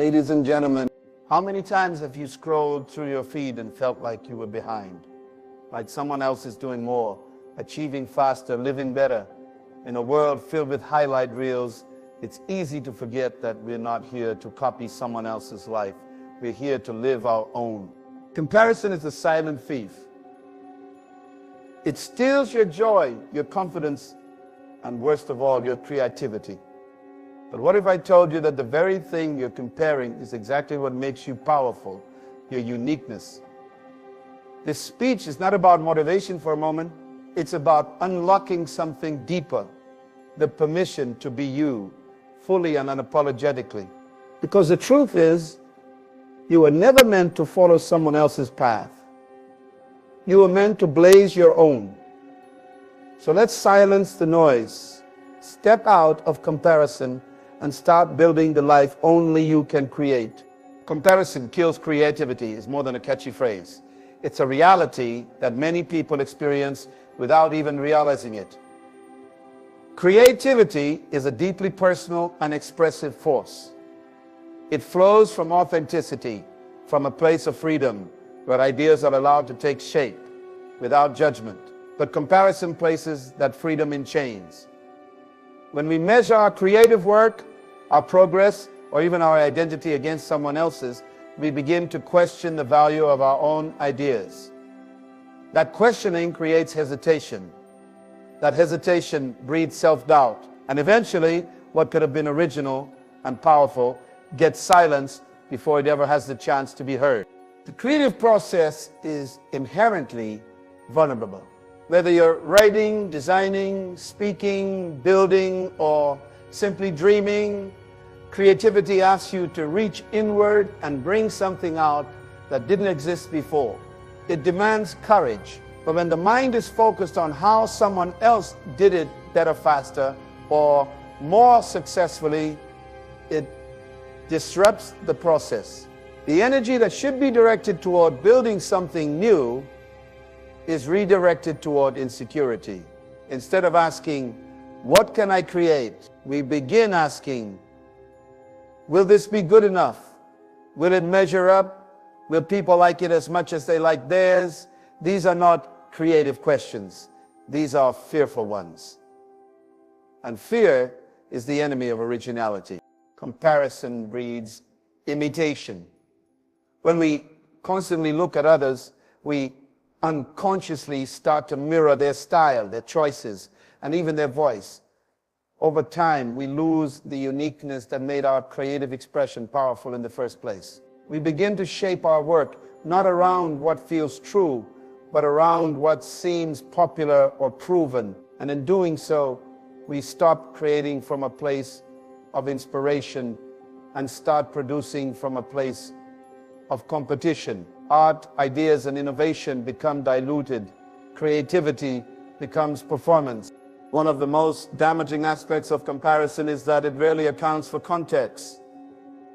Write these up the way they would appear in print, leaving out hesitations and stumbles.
Ladies and gentlemen, how many times have you scrolled through your feed and felt like you were behind? Like someone else is doing more, achieving faster, living better. In a world filled with highlight reels, it's easy to forget that we're not here to copy someone else's life. We're here to live our own. Comparison is a silent thief. It steals your joy, your confidence, and worst of all, your creativity. But what if I told you that the very thing you're comparing is exactly what makes you powerful, your uniqueness? This speech is not about motivation for a moment. It's about unlocking something deeper, the permission to be you, fully and unapologetically. Because the truth is, you were never meant to follow someone else's path. You were meant to blaze your own. So let's silence the noise, step out of comparison, and start building the life only you can create. Comparison kills creativity is more than a catchy phrase. It's a reality that many people experience without even realizing it. Creativity is a deeply personal and expressive force. It flows from authenticity, from a place of freedom, where ideas are allowed to take shape without judgment. But comparison places that freedom in chains. When we measure our creative work, our progress, or even our identity against someone else's, we begin to question the value of our own ideas. That questioning creates hesitation. That hesitation breeds self-doubt. And eventually, what could have been original and powerful gets silenced before it ever has the chance to be heard. The creative process is inherently vulnerable. Whether you're writing, designing, speaking, building, or simply dreaming, creativity asks you to reach inward and bring something out that didn't exist before. It demands courage. But when the mind is focused on how someone else did it better, faster, or more successfully, it disrupts the process. The energy that should be directed toward building something new is redirected toward insecurity. Instead of asking, what can I create? We begin asking, will this be good enough? Will it measure up? Will people like it as much as they like theirs? These are not creative questions. These are fearful ones. And fear is the enemy of originality. Comparison breeds imitation. When we constantly look at others, we unconsciously start to mirror their style, their choices, and even their voice. Over time, we lose the uniqueness that made our creative expression powerful in the first place. We begin to shape our work not around what feels true, but around what seems popular or proven. And in doing so, we stop creating from a place of inspiration and start producing from a place of competition. Art, ideas, and innovation become diluted. Creativity becomes performance. One of the most damaging aspects of comparison is that it rarely accounts for context.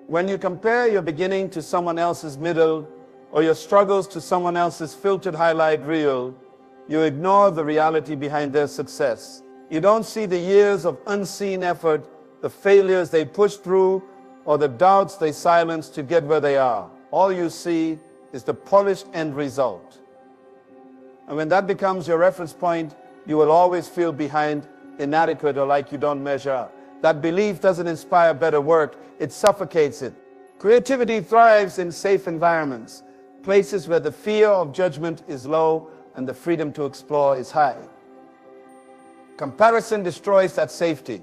When you compare your beginning to someone else's middle, or your struggles to someone else's filtered highlight reel, you ignore the reality behind their success. You don't see the years of unseen effort, the failures they pushed through, or the doubts they silenced to get where they are. All you see is the polished end result. And when that becomes your reference point, you will always feel behind, inadequate, or like you don't measure up. That belief doesn't inspire better work, it suffocates it. Creativity thrives in safe environments, places where the fear of judgment is low and the freedom to explore is high. Comparison destroys that safety.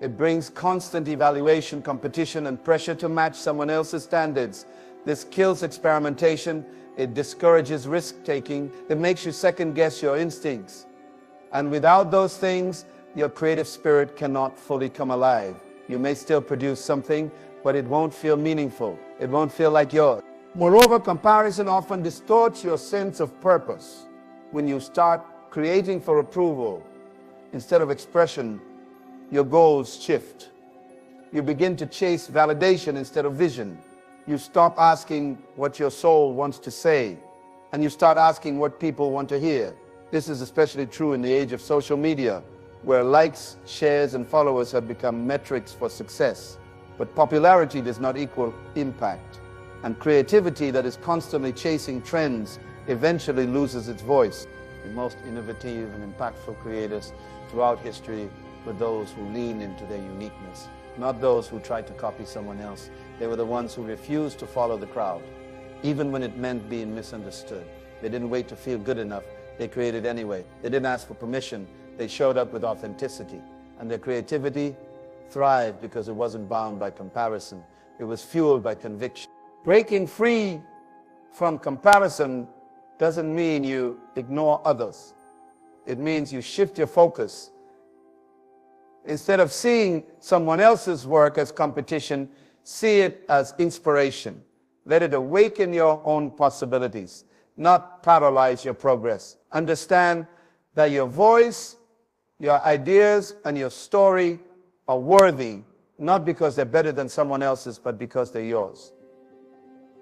It brings constant evaluation, competition, and pressure to match someone else's standards. This kills experimentation, it discourages risk-taking, it makes you second-guess your instincts. And without those things, your creative spirit cannot fully come alive. You may still produce something, but it won't feel meaningful. It won't feel like yours. Moreover, comparison often distorts your sense of purpose. When you start creating for approval instead of expression, your goals shift. You begin to chase validation instead of vision. You stop asking what your soul wants to say, and you start asking what people want to hear. This is especially true in the age of social media, where likes, shares, and followers have become metrics for success. But popularity does not equal impact. And creativity that is constantly chasing trends eventually loses its voice. The most innovative and impactful creators throughout history were those who lean into their uniqueness, not those who tried to copy someone else. They were the ones who refused to follow the crowd, even when it meant being misunderstood. They didn't wait to feel good enough. They created anyway. They didn't ask for permission. They showed up with authenticity. And their creativity thrived because it wasn't bound by comparison. It was fueled by conviction. Breaking free from comparison doesn't mean you ignore others. It means you shift your focus. Instead of seeing someone else's work as competition, see it as inspiration. Let it awaken your own possibilities, not paralyze your progress. Understand that your voice, your ideas, and your story are worthy, not because they're better than someone else's, but because they're yours.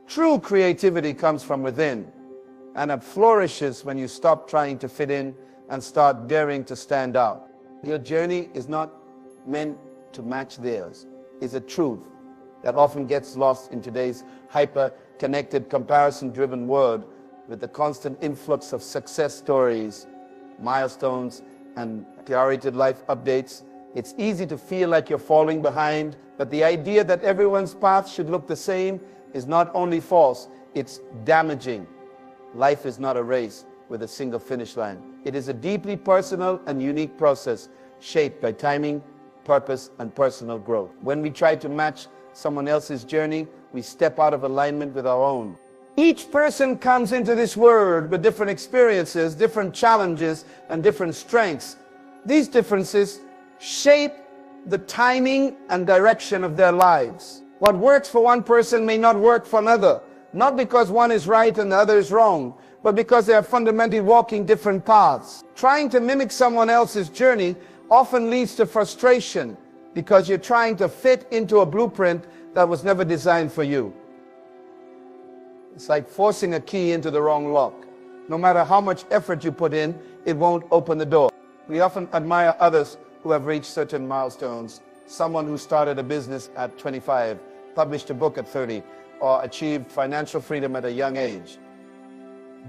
True creativity comes from within, and it flourishes when you stop trying to fit in and start daring to stand out. Your journey is not meant to match theirs. It's a truth that often gets lost in today's hyper-connected, comparison-driven world with the constant influx of success stories, milestones, and curated life updates. It's easy to feel like you're falling behind, but the idea that everyone's path should look the same is not only false, it's damaging. Life is not a race with a single finish line. It is a deeply personal and unique process shaped by timing, purpose, and personal growth. When we try to match someone else's journey, we step out of alignment with our own. Each person comes into this world with different experiences, different challenges, and different strengths. These differences shape the timing and direction of their lives. What works for one person may not work for another, not because one is right and the other is wrong, but because they are fundamentally walking different paths. Trying to mimic someone else's journey often leads to frustration because you're trying to fit into a blueprint that was never designed for you. It's like forcing a key into the wrong lock. No matter how much effort you put in, it won't open the door. We often admire others who have reached certain milestones. Someone who started a business at 25, published a book at 30, or achieved financial freedom at a young age.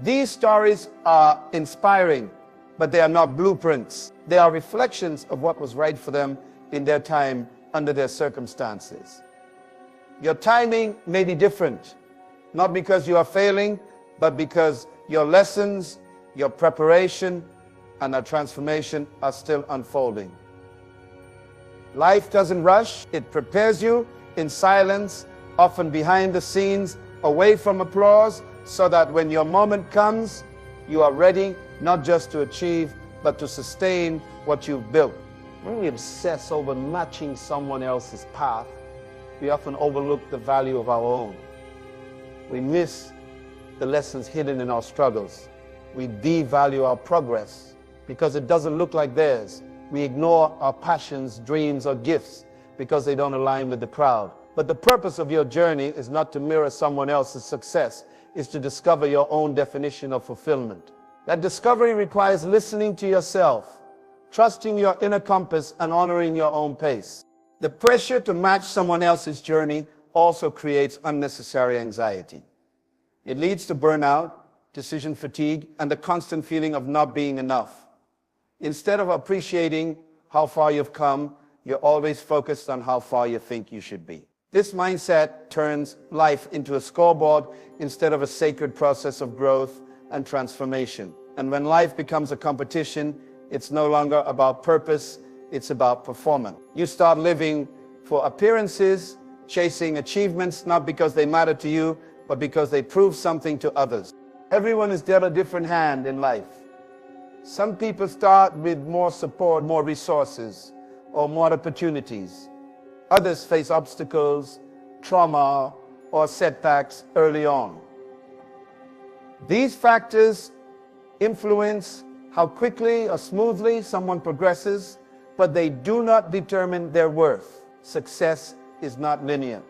These stories are inspiring, but they are not blueprints. They are reflections of what was right for them in their time under their circumstances. Your timing may be different, not because you are failing, but because your lessons, your preparation, and our transformation are still unfolding. Life doesn't rush. It prepares you in silence, often behind the scenes, away from applause, so that when your moment comes, you are ready not just to achieve, but to sustain what you've built. When we obsess over matching someone else's path, we often overlook the value of our own. We miss the lessons hidden in our struggles. We devalue our progress because it doesn't look like theirs. We ignore our passions, dreams, or gifts because they don't align with the crowd. But the purpose of your journey is not to mirror someone else's success. It's to discover your own definition of fulfillment. That discovery requires listening to yourself, trusting your inner compass, and honoring your own pace. The pressure to match someone else's journey also creates unnecessary anxiety. It leads to burnout, decision fatigue, and the constant feeling of not being enough. Instead of appreciating how far you've come, you're always focused on how far you think you should be. This mindset turns life into a scoreboard instead of a sacred process of growth and transformation. And when life becomes a competition, it's no longer about purpose, it's about performance. You start living for appearances, chasing achievements, not because they matter to you, but because they prove something to others. Everyone is dealt a different hand in life. Some people start with more support, more resources, or more opportunities. Others face obstacles, trauma, or setbacks early on. These factors influence how quickly or smoothly someone progresses, but they do not determine their worth. Success is not linear.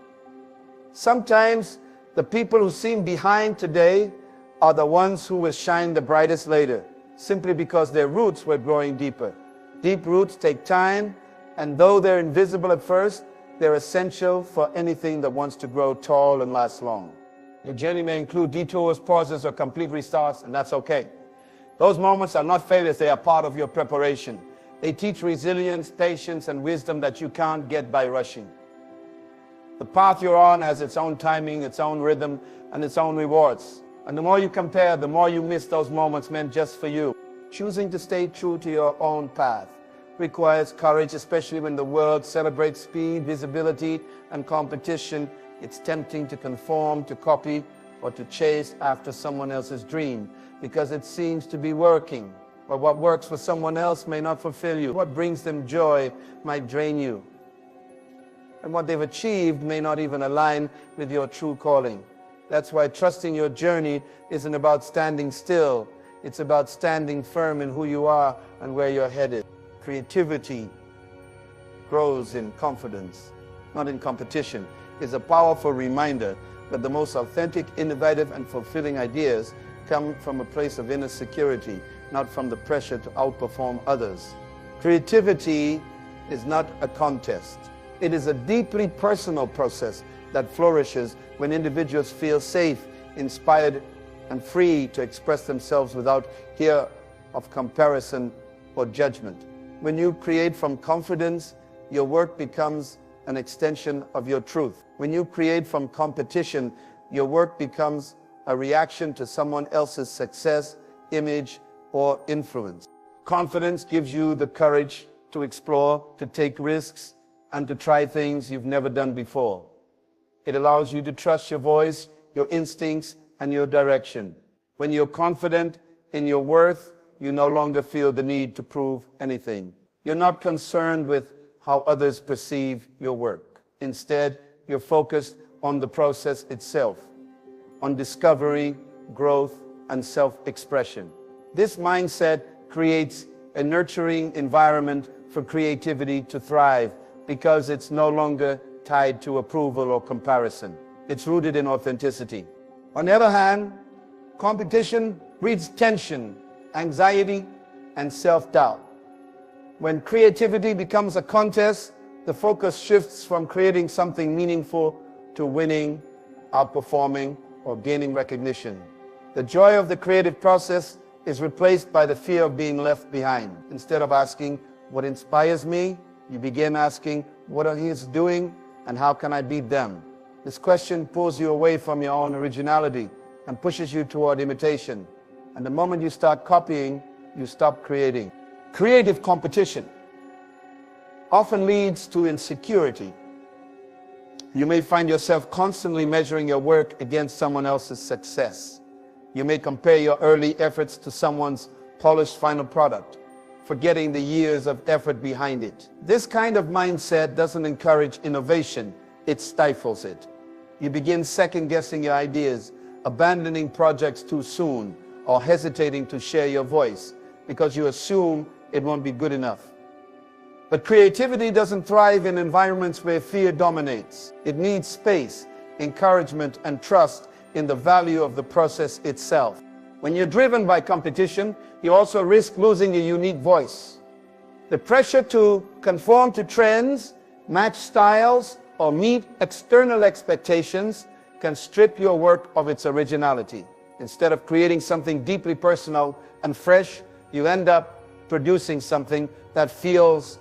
Sometimes the people who seem behind today are the ones who will shine the brightest later, simply because their roots were growing deeper. Deep roots take time, and though they're invisible at first, They're essential for anything that wants to grow tall and last long. Your journey may include detours, pauses, or complete restarts, and that's okay. Those moments are not failures, they are part of your preparation. They teach resilience, patience, and wisdom that you can't get by rushing. The path you're on has its own timing, its own rhythm, and its own rewards. And the more you compare, the more you miss those moments meant just for you. Choosing to stay true to your own path requires courage, especially when the world celebrates speed, visibility, and competition. It's tempting to conform, to copy, or to chase after someone else's dream because it seems to be working. But what works for someone else may not fulfill you. What brings them joy might drain you. And what they've achieved may not even align with your true calling. That's why trusting your journey isn't about standing still. It's about standing firm in who you are and where you're headed. Creativity grows in confidence, not in competition. It's a powerful reminder that the most authentic, innovative, and fulfilling ideas come from a place of inner security, not from the pressure to outperform others. Creativity is not a contest. It is a deeply personal process that flourishes when individuals feel safe, inspired, and free to express themselves without fear of comparison or judgment. When you create from confidence, your work becomes an extension of your truth. When you create from competition, your work becomes a reaction to someone else's success, image, or influence. Confidence gives you the courage to explore, to take risks, and to try things you've never done before. It allows you to trust your voice, your instincts, and your direction. When you're confident in your worth, you no longer feel the need to prove anything. You're not concerned with how others perceive your work. Instead, you're focused on the process itself, on discovery, growth, and self-expression. This mindset creates a nurturing environment for creativity to thrive because it's no longer tied to approval or comparison. It's rooted in authenticity. On the other hand, competition breeds tension, anxiety, and self-doubt. When creativity becomes a contest, the focus shifts from creating something meaningful to winning, outperforming, or gaining recognition. The joy of the creative process is replaced by the fear of being left behind. Instead of asking, what inspires me? You begin asking, what are others doing and how can I beat them? This question pulls you away from your own originality and pushes you toward imitation. And the moment you start copying, you stop creating. Creative competition often leads to insecurity. You may find yourself constantly measuring your work against someone else's success. You may compare your early efforts to someone's polished final product, forgetting the years of effort behind it. This kind of mindset doesn't encourage innovation, it stifles it. You begin second-guessing your ideas, abandoning projects too soon, or hesitating to share your voice because you assume it won't be good enough. But creativity doesn't thrive in environments where fear dominates. It needs space, encouragement, and trust in the value of the process itself. When you're driven by competition, you also risk losing your unique voice. The pressure to conform to trends, match styles, or meet external expectations can strip your work of its originality. Instead of creating something deeply personal and fresh, you end up producing something that feels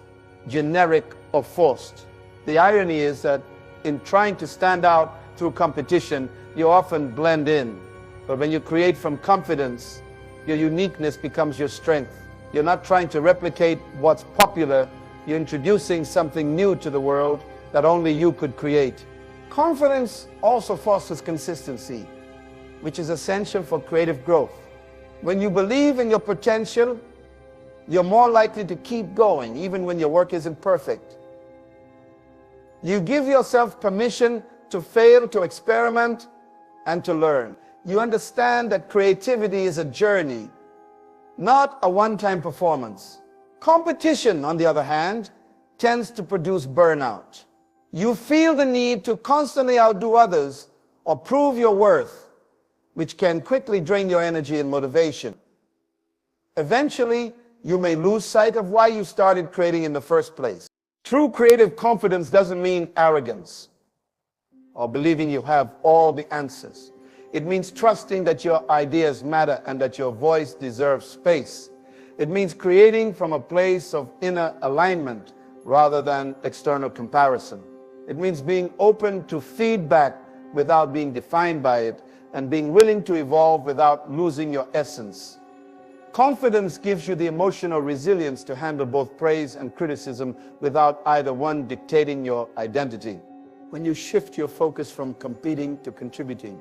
generic or forced. The irony is that in trying to stand out through competition, you often blend in. But when you create from confidence, your uniqueness becomes your strength. You're not trying to replicate what's popular, you're introducing something new to the world that only you could create. Confidence also fosters consistency, which is essential for creative growth. When you believe in your potential, you're more likely to keep going, even when your work isn't perfect. You give yourself permission to fail, to experiment, and to learn. You understand that creativity is a journey, not a one-time performance. Competition, on the other hand, tends to produce burnout. You feel the need to constantly outdo others or prove your worth, which can quickly drain your energy and motivation. Eventually, you may lose sight of why you started creating in the first place. True creative confidence doesn't mean arrogance or believing you have all the answers. It means trusting that your ideas matter and that your voice deserves space. It means creating from a place of inner alignment rather than external comparison. It means being open to feedback without being defined by it, and being willing to evolve without losing your essence. Confidence gives you the emotional resilience to handle both praise and criticism without either one dictating your identity. When you shift your focus from competing to contributing,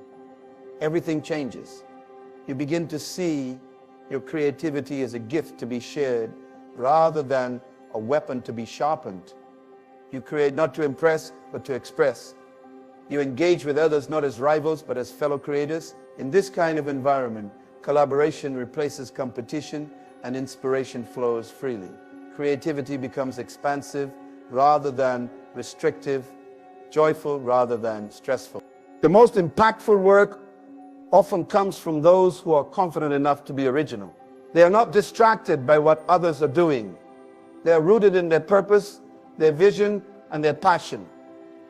everything changes. You begin to see your creativity as a gift to be shared rather than a weapon to be sharpened. You create not to impress, but to express. You engage with others not as rivals, but as fellow creators. In this kind of environment, collaboration replaces competition and inspiration flows freely. Creativity becomes expansive rather than restrictive, joyful rather than stressful. The most impactful work often comes from those who are confident enough to be original. They are not distracted by what others are doing. They are rooted in their purpose, their vision, and their passion.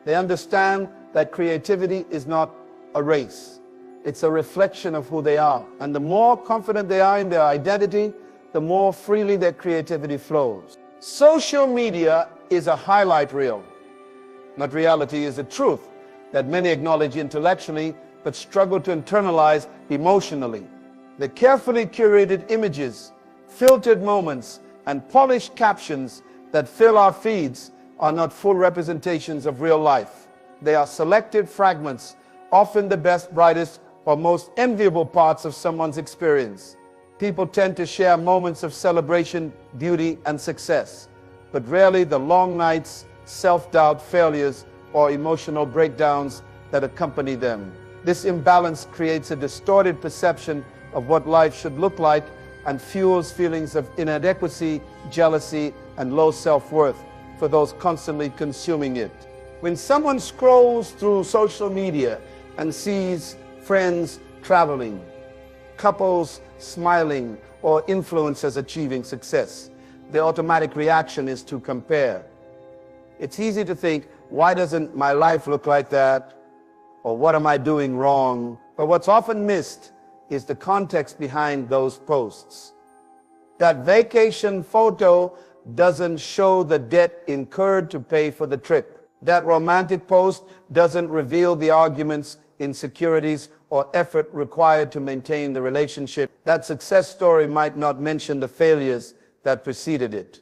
They understand that creativity is not a race. It's a reflection of who they are. And the more confident they are in their identity, the more freely their creativity flows. Social media is a highlight reel, but reality is the truth that many acknowledge intellectually but struggle to internalize emotionally. The carefully curated images, filtered moments, and polished captions that fill our feeds are not full representations of real life. They are selected fragments, often the best, brightest, or most enviable parts of someone's experience. People tend to share moments of celebration, beauty, and success, but rarely the long nights, self-doubt, failures, or emotional breakdowns that accompany them. This imbalance creates a distorted perception of what life should look like and fuels feelings of inadequacy, jealousy, and low self-worth for those constantly consuming it. When someone scrolls through social media and sees friends traveling, couples smiling, or influencers achieving success, the automatic reaction is to compare. It's easy to think, why doesn't my life look like that? Or what am I doing wrong? But what's often missed is the context behind those posts. That vacation photo doesn't show the debt incurred to pay for the trip. That romantic post doesn't reveal the arguments, insecurities, or effort required to maintain the relationship. That success story might not mention the failures that preceded it.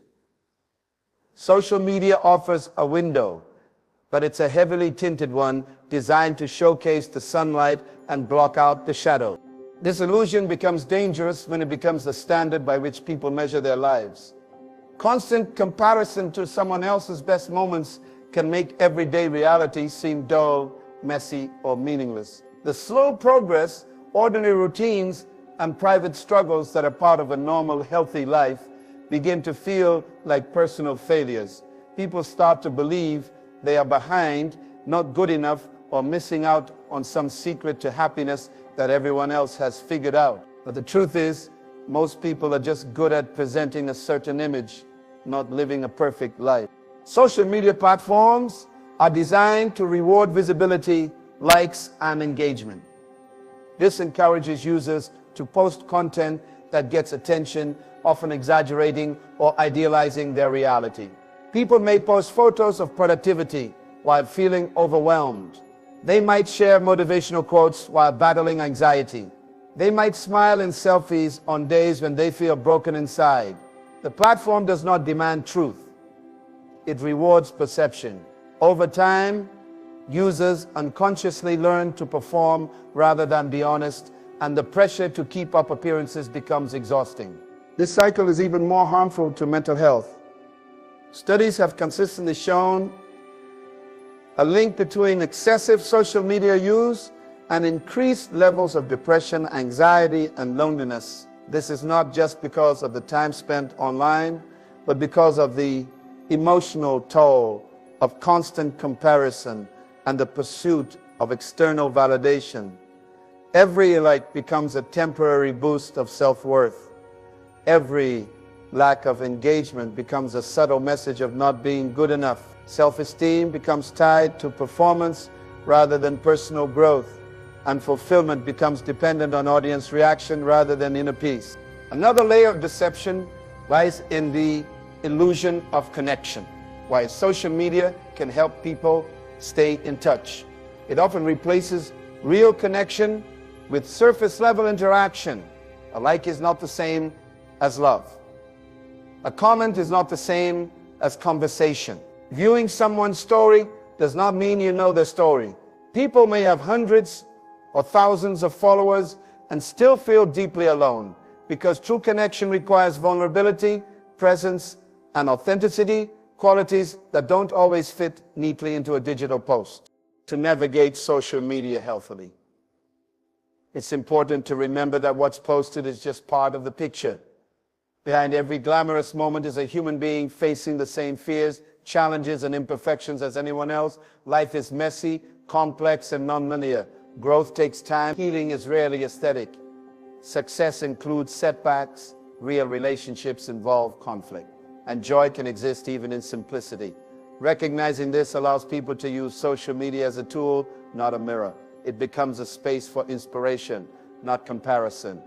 Social media offers a window, but it's a heavily tinted one designed to showcase the sunlight and block out the shadow. This illusion becomes dangerous when it becomes the standard by which people measure their lives. Constant comparison to someone else's best moments can make everyday reality seem dull, messy, or meaningless. The slow progress, ordinary routines, and private struggles that are part of a normal, healthy life begin to feel like personal failures. People start to believe they are behind, not good enough, or missing out on some secret to happiness that everyone else has figured out. But the truth is, most people are just good at presenting a certain image, not living a perfect life. Social media platforms are designed to reward visibility, likes, and engagement. This encourages users to post content that gets attention, often exaggerating or idealizing their reality. People may post photos of productivity while feeling overwhelmed. They might share motivational quotes while battling anxiety. They might smile in selfies on days when they feel broken inside. The platform does not demand truth. It rewards perception. Over time, users unconsciously learn to perform rather than be honest, and the pressure to keep up appearances becomes exhausting. This cycle is even more harmful to mental health. Studies have consistently shown a link between excessive social media use and increased levels of depression, anxiety, and loneliness. This is not just because of the time spent online, but because of the emotional toll of constant comparison and the pursuit of external validation. Every like becomes a temporary boost of self-worth. Every lack of engagement becomes a subtle message of not being good enough. Self-esteem becomes tied to performance rather than personal growth, and fulfillment becomes dependent on audience reaction rather than inner peace. Another layer of deception lies in the illusion of connection. While social media can help people stay in touch, it often replaces real connection with surface-level interaction. A like is not the same as love. A comment is not the same as conversation. Viewing someone's story does not mean you know their story. People may have hundreds or thousands of followers and still feel deeply alone, because true connection requires vulnerability, presence, and authenticity, qualities that don't always fit neatly into a digital post. To navigate social media healthily, it's important to remember that what's posted is just part of the picture. Behind every glamorous moment is a human being facing the same fears, challenges, and imperfections as anyone else. Life is messy, complex, and non-linear. Growth takes time. Healing is rarely aesthetic. Success includes setbacks. Real relationships involve conflict. And joy can exist even in simplicity. Recognizing this allows people to use social media as a tool, not a mirror. It becomes a space for inspiration, not comparison.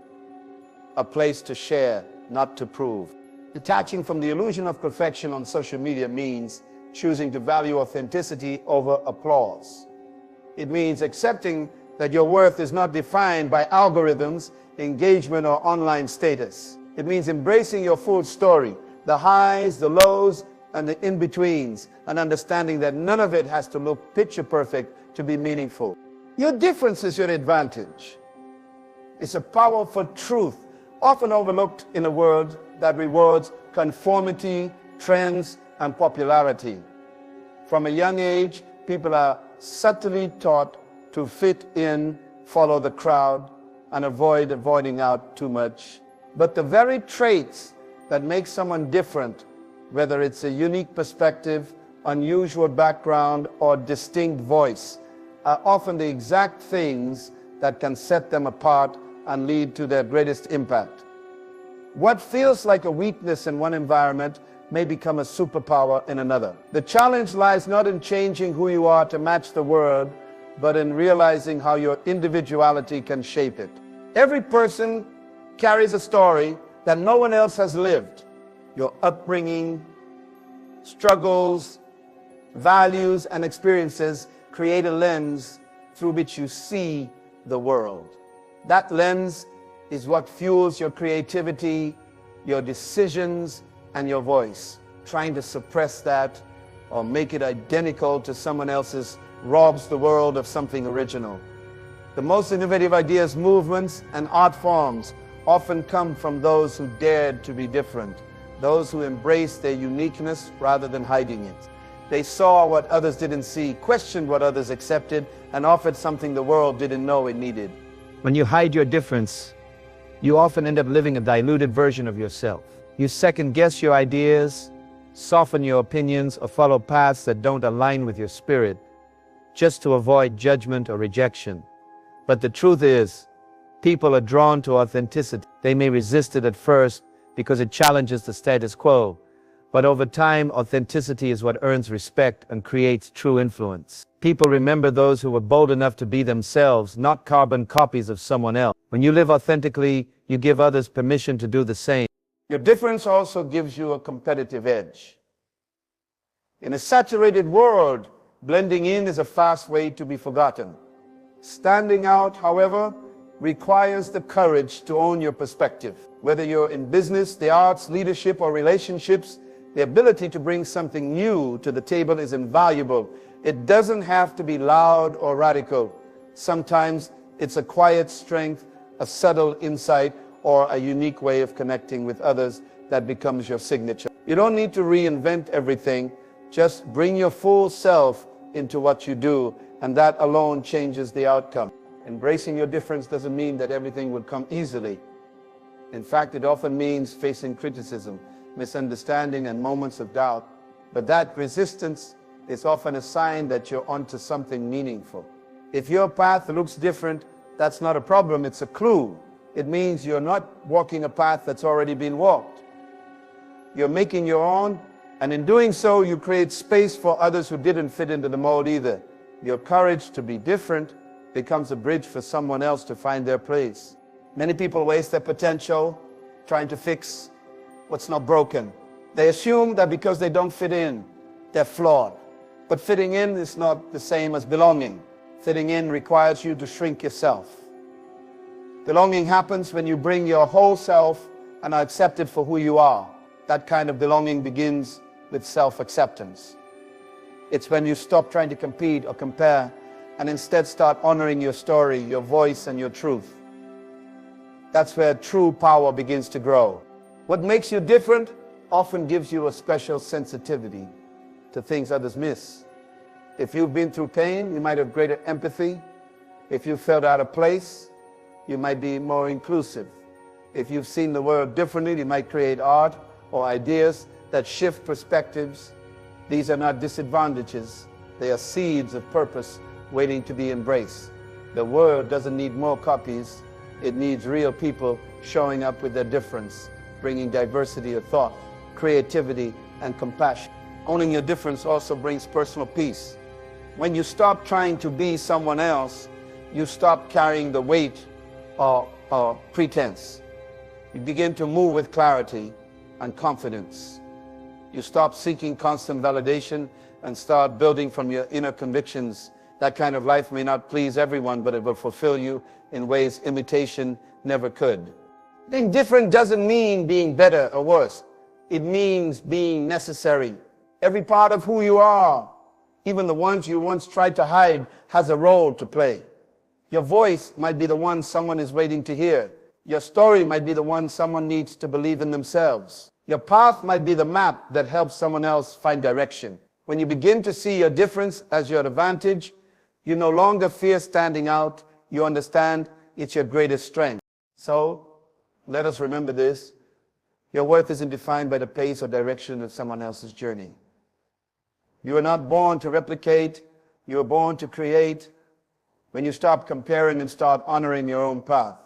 A place to share, not to prove. Detaching from the illusion of perfection on social media means choosing to value authenticity over applause. It means accepting that your worth is not defined by algorithms, engagement, or online status. It means embracing your full story, the highs, the lows, and the in-betweens, and understanding that none of it has to look picture perfect to be meaningful. Your difference is your advantage. It's a powerful truth, often overlooked in a world that rewards conformity, trends, and popularity. From a young age, people are subtly taught to fit in, follow the crowd, and avoiding out too much. But the very traits that make someone different, whether it's a unique perspective, unusual background, or distinct voice, are often the exact things that can set them apart and lead to their greatest impact. What feels like a weakness in one environment may become a superpower in another. The challenge lies not in changing who you are to match the world, but in realizing how your individuality can shape it. Every person carries a story that no one else has lived. Your upbringing, struggles, values, and experiences create a lens through which you see the world. That lens is what fuels your creativity, your decisions, and your voice. Trying to suppress that or make it identical to someone else's robs the world of something original. The most innovative ideas, movements, and art forms often come from those who dared to be different, those who embraced their uniqueness rather than hiding it. They saw what others didn't see, questioned what others accepted, and offered something the world didn't know it needed. When you hide your difference, you often end up living a diluted version of yourself. You second-guess your ideas, soften your opinions, or follow paths that don't align with your spirit, just to avoid judgment or rejection. But the truth is, people are drawn to authenticity. They may resist it at first because it challenges the status quo, but over time, authenticity is what earns respect and creates true influence. People remember those who were bold enough to be themselves, not carbon copies of someone else. When you live authentically, you give others permission to do the same. Your difference also gives you a competitive edge. In a saturated world, blending in is a fast way to be forgotten. Standing out, however, requires the courage to own your perspective. Whether you're in business, the arts, leadership, or relationships, the ability to bring something new to the table is invaluable. It doesn't have to be loud or radical. Sometimes it's a quiet strength, a subtle insight, or a unique way of connecting with others that becomes your signature. You don't need to reinvent everything. Just bring your full self into what you do, and that alone changes the outcome. Embracing your difference doesn't mean that everything will come easily. In fact, it often means facing criticism, misunderstanding, and moments of doubt. But that resistance is often a sign that you're onto something meaningful. If your path looks different, that's not a problem, it's a clue. It means you're not walking a path that's already been walked. You're making your own, and in doing so, you create space for others who didn't fit into the mold either. Your courage to be different becomes a bridge for someone else to find their place. Many people waste their potential trying to fix what's not broken. They assume that because they don't fit in, they're flawed. But fitting in is not the same as belonging. Fitting in requires you to shrink yourself. Belonging happens when you bring your whole self and are accepted for who you are. That kind of belonging begins with self-acceptance. It's when you stop trying to compete or compare and instead start honoring your story, your voice, and your truth. That's where true power begins to grow. What makes you different often gives you a special sensitivity to things others miss. If you've been through pain, you might have greater empathy. If you felt out of place, you might be more inclusive. If you've seen the world differently, you might create art or ideas that shift perspectives. These are not disadvantages. They are seeds of purpose waiting to be embraced. The world doesn't need more copies. It needs real people showing up with their difference, bringing diversity of thought, creativity, and compassion. Owning your difference also brings personal peace. When you stop trying to be someone else, you stop carrying the weight of pretense. You begin to move with clarity and confidence. You stop seeking constant validation and start building from your inner convictions. That kind of life may not please everyone, but it will fulfill you in ways imitation never could. Being different doesn't mean being better or worse. It means being necessary. Every part of who you are, even the ones you once tried to hide, has a role to play. Your voice might be the one someone is waiting to hear. Your story might be the one someone needs to believe in themselves. Your path might be the map that helps someone else find direction. When you begin to see your difference as your advantage, you no longer fear standing out. You understand it's your greatest strength. So, let us remember this. Your worth isn't defined by the pace or direction of someone else's journey. You are not born to replicate. You are born to create. When you stop comparing and start honoring your own path,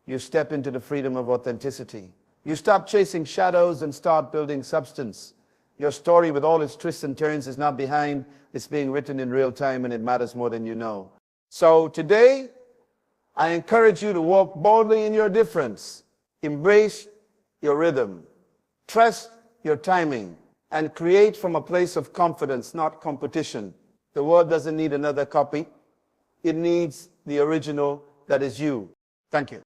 you step into the freedom of authenticity. You stop chasing shadows and start building substance. Your story, with all its twists and turns, is not behind. It's being written in real time, and it matters more than you know. So today, I encourage you to walk boldly in your difference. Embrace your rhythm. Trust your timing. And create from a place of confidence, not competition. The world doesn't need another copy. It needs the original that is you. Thank you.